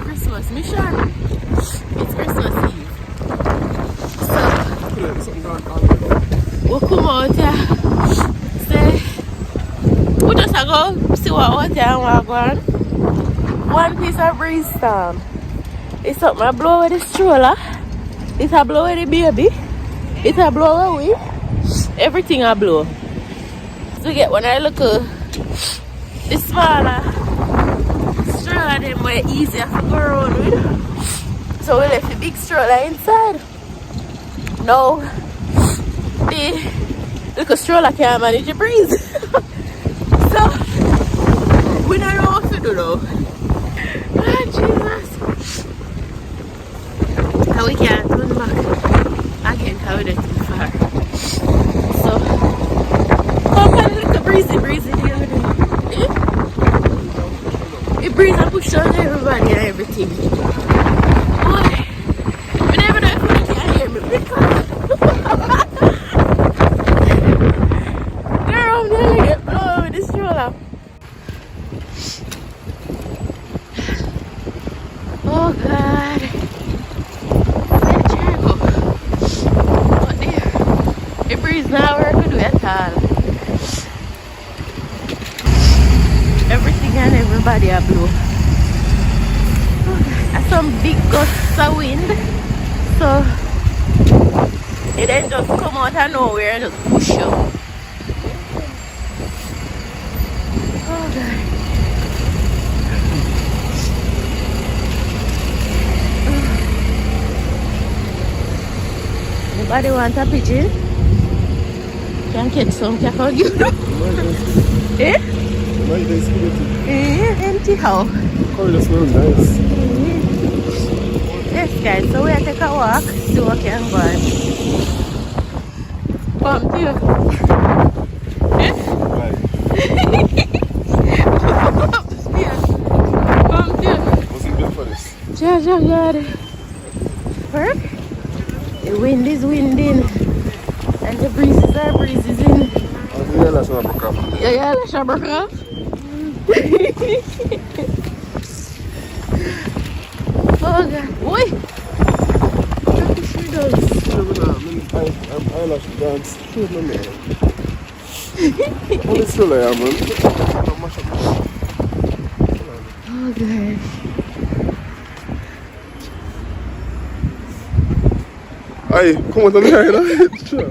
Christmas mission. It's Christmas Eve. So we come out here. Say we just go see what out here and walk on. One piece of breeze storm. It's something I blow away the stroller. It's a blow away the baby. It's a blow away. Everything I blow. So get when I look at the smaller stroller, them were easier to go around with. So we left the big stroller inside. Now the little stroller can't manage the breeze. So we don't know what to do though. Oh, Jesus. And we can't turn back again because we're too far. So how can a little breezy the other day? It breeze and push on everybody and everything. Boy, we never know if we can hear me because girl, I'm nearly get blown with this stroller. Oh God. Where the chair go? Not there. The breeze now where I could do at all. Everything and everybody are blow. That's some big gusts of wind. So it then just come out of nowhere and just push you. Oh God. Anybody want a pigeon? Can catch some cat for you. Eh? Empty how? Corridor smells nice. Yes guys, so we'll take a walk, see what can go on. Come to you. Eh? Come to you. Wasn't built for this. God. Work? The wind is winding. And the breezes are breezes in. Yeah, that's not a broke up. Yeah, let's have a cup. Oh God. Oi! Look at she does. Eyelash dance. What is still there, man? Oh gosh. Hey, come on, come here, Sure.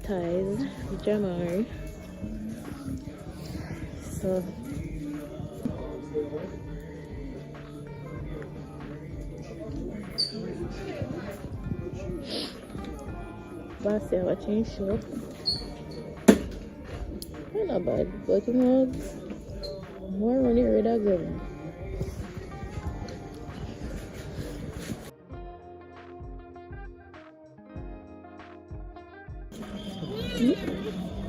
Ties, January. So boss have a change shop. Not bad, but you know more money red again.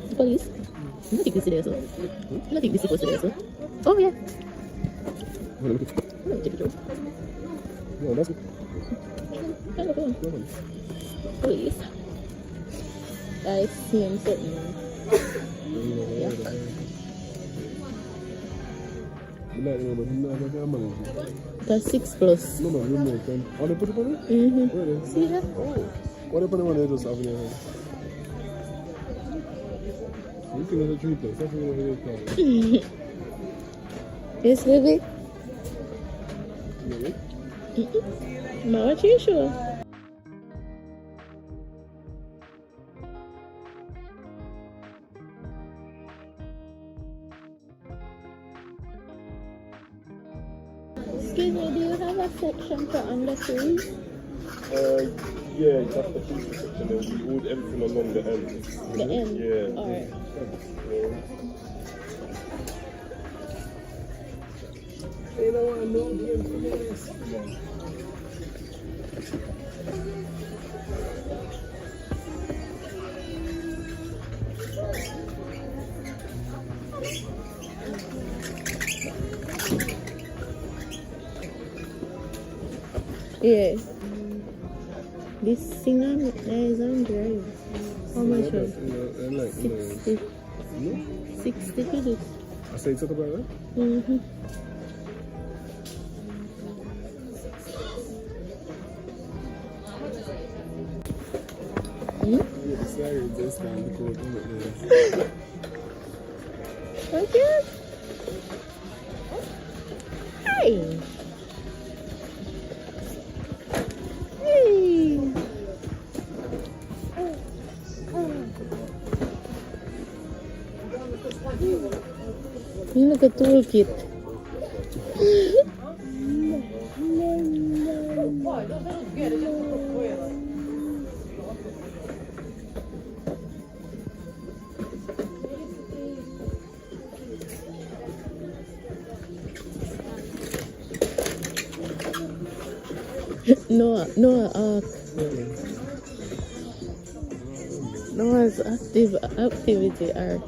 The police. I think this is there, so. I think this is supposed to be there, so. Oh, yeah. Let me take a picture. No, that's good. Police. I see him sitting. Yeah. That's 6 plus. No, man, you know, can. Oh, they put it on it? Mm-hmm. Where is it? See that? Oh. What they put it on there just having it? You think it's a tree place. That's what you're calling it. Yes, baby. Yeah. Ma, what you sure? Excuse me, do you have a section for under 3? Yeah, that's the pizza section. Then we ordered everything along the end. The end? Yeah. Alright. You know what? No game for this. Yeah. This singer is on drive. How much was it? 60. No? 60 for this. I say talk about that? Mm-hmm. Yeah, the slide is this time because Okay. Hey. Hey. You look at toolkit. Noah Ark. Noah's activity arc.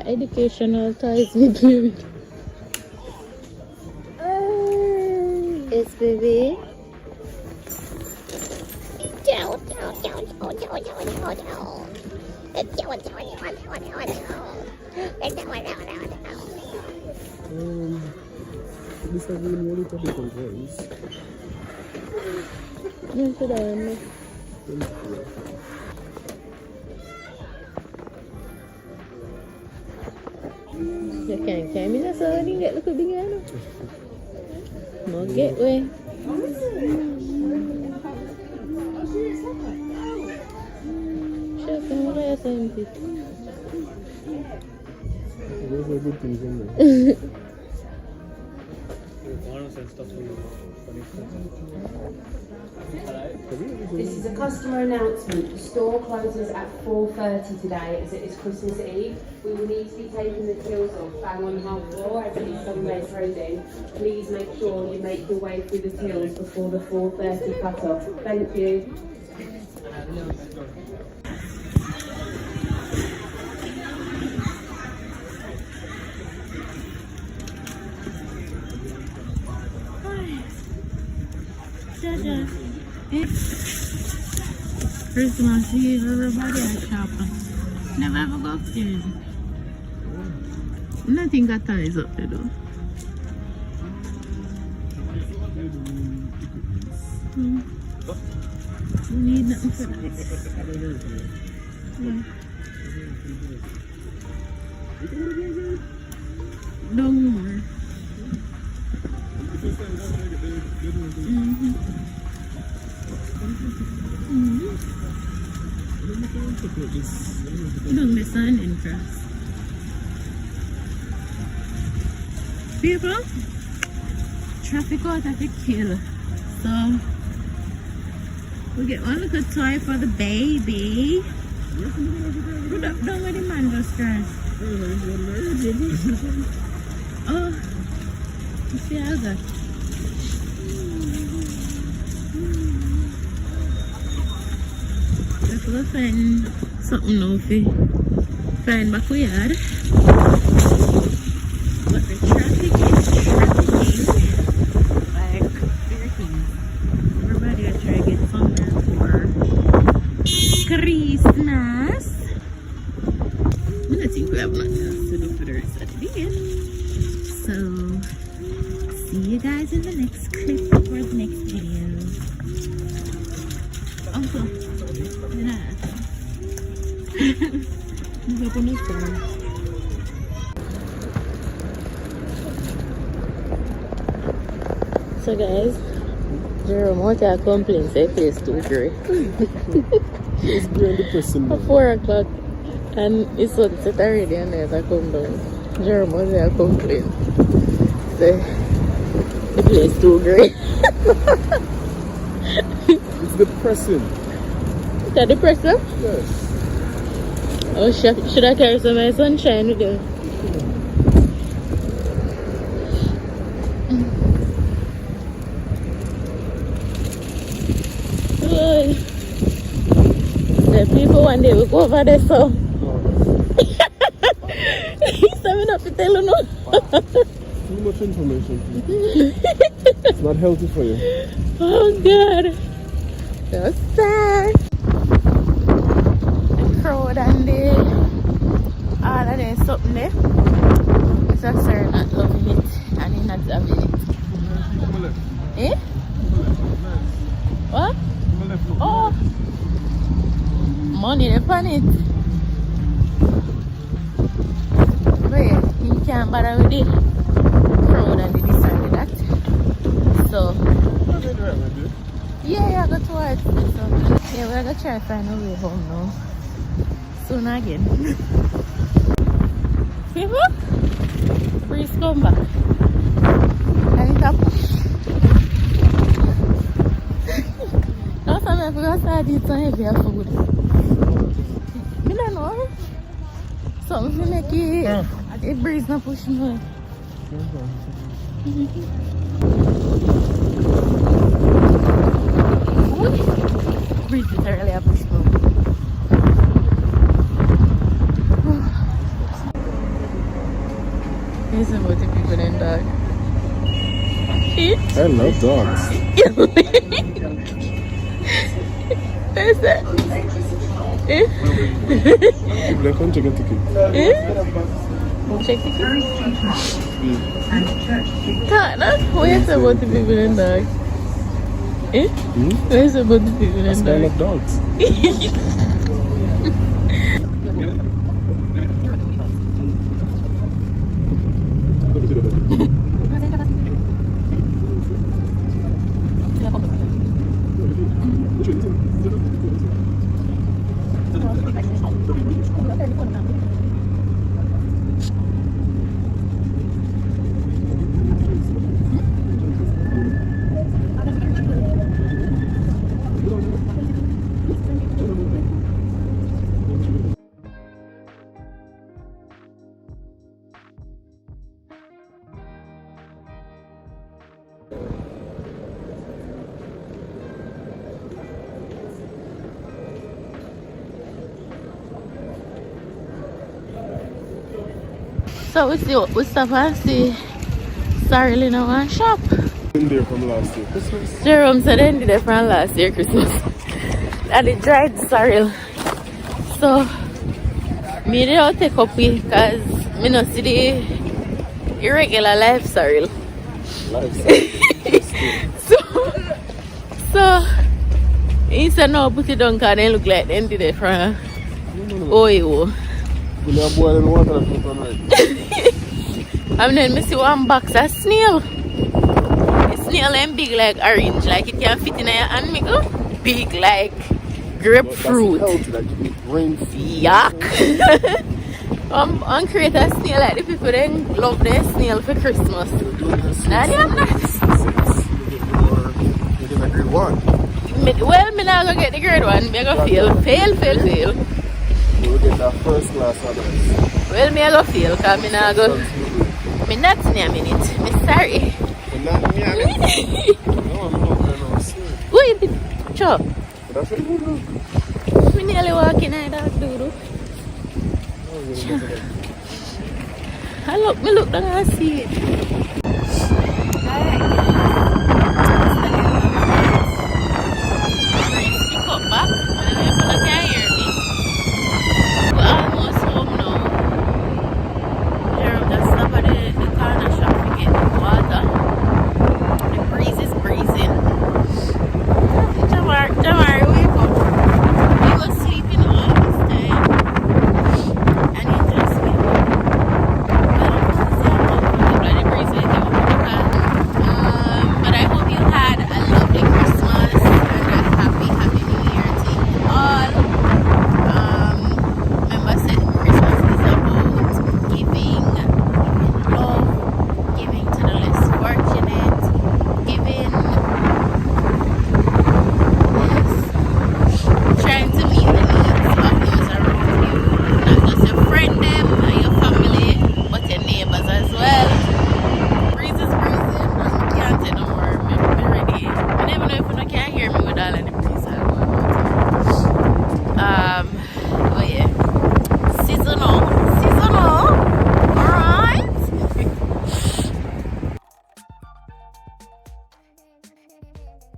Educational ties with lyric. Yes, baby. this has been really topic on voice. Yes, it is. You can't come in so you get look at the piano. More gateway. Chef, I'm going to something. Those are good things in there. This is a customer announcement. The store closes at 4:30 today as it is Christmas Eve. We will need to be taking the tills off bang on 4:30 as it is Sunday trading. Please make sure you make your way through the tills before the 4:30 cut-off. Thank you. Christmas Eve, everybody is shopping. Never ever go upstairs. Nothing got ties up there though. We need nothing for that. Yeah. No more. Don't miss an interest. People, traffic out of the kill. So we get one little toy for the baby. Don't let the man just crash. Oh, you see how that? Let's go find something now for find back we yard. But the traffic is trafficking like bigger things. Everybody will try to get somewhere for Christmas. I don't think we have nothing else to do for the rest of the day. So, see you guys in the next clip or the next video. Also, open this door. So guys, Jerome, what are complaints? Say place too grey. It's very depressing. At 4 o'clock and it's sunset already and there's a come down. Jerome, what are complaints? Say the place too grey. It's depressing. Is that depressing? Yes. Oh, should I carry some of my sunshine with you? The people one day will go over there, so he's coming up to tell you no. Too much information. It's not healthy for you. Oh God, so sad. The crowd and all of there's something there. So sir not loving it and he not having it. Eh? What? Oh, money upon it. But yeah, he can't bother with the crowd and the this and the that. So, yeah, I got towards it. So, yeah, we're gonna try to find a way home now. Soon again. People, please come back. And it's a push. I forgot to start eating some heavier food. I don't know. Something to make it breeze not push me. Breeze is really a push me. There's about the people in dog. I love dogs. Where's that? People are coming to get tickets. Check tickets? Can't, where's about the people in dog? Where's about the people in dog? I love dogs. So we stop and see Cyril in our shop. In there from last year Christmas. Jerome said they ended there from last year Christmas. And they dried Cyril. So me they don't take up with because me not see the irregular life Cyril. So he said no put it down because they look like they ended there from Oyo. And then I see one box of snail. The snail and big like orange, like it can fit in your hand, me go. Big like grapefruit. Yuck. I'm create a snail like the people then love their snail for Christmas. Now they have that. Grade 1. Well, me not gonna get the grade 1. Me gonna fail. that first class others. Well, me I go feel, because me not go. Me not in a minute. Me sorry. Not me, I mean. No, I'm not going to see. Wait, sure. But that's really good. Me nearly walking out that doodle. I look down and see it. Alright.